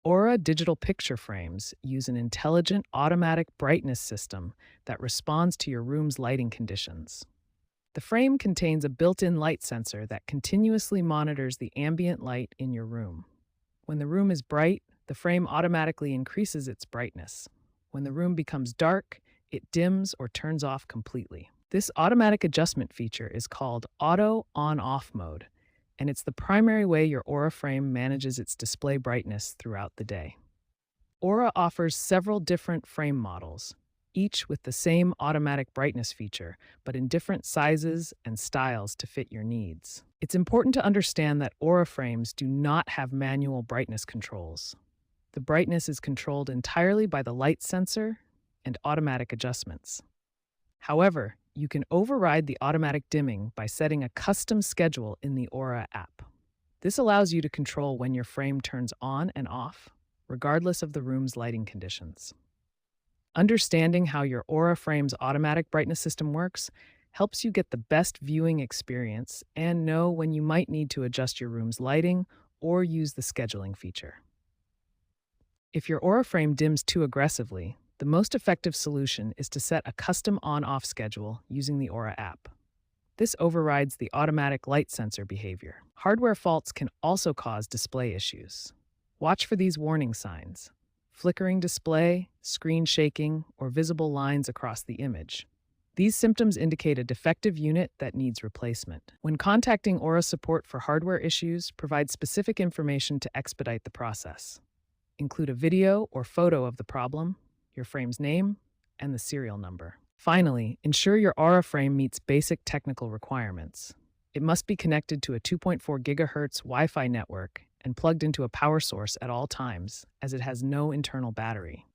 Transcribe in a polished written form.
Aura digital picture frames use an intelligent automatic brightness system that responds to your room's lighting conditions. The frame contains a built-in light sensor that continuously monitors the ambient light in your room. When the room is bright, the frame automatically increases its brightness. When the room becomes dark, it dims or turns off completely. This automatic adjustment feature is called Auto On-Off mode, and it's the primary way your Aura frame manages its display brightness throughout the day. Aura offers several different frame models, each with the same automatic brightness feature, but in different sizes and styles to fit your needs. It's important to understand that Aura frames do not have manual brightness controls. The brightness is controlled entirely by the light sensor and automatic adjustments. However, you can override the automatic dimming by setting a custom schedule in the Aura app. This allows you to control when your frame turns on and off, regardless of the room's lighting conditions. Understanding how your Aura frame's automatic brightness system works helps you get the best viewing experience and know when you might need to adjust your room's lighting or use the scheduling feature. If your Aura frame dims too aggressively, the most effective solution is to set a custom on-off schedule using the Aura app. This overrides the automatic light sensor behavior. Hardware faults can also cause display issues. Watch for these warning signs: flickering display, screen shaking, or visible lines across the image. These symptoms indicate a defective unit that needs replacement. When contacting Aura support for hardware issues, provide specific information to expedite the process. Include a video or photo of the problem, your frame's name, and the serial number. Finally, ensure your Aura frame meets basic technical requirements. It must be connected to a 2.4 GHz Wi-Fi network and plugged into a power source at all times, as it has no internal battery.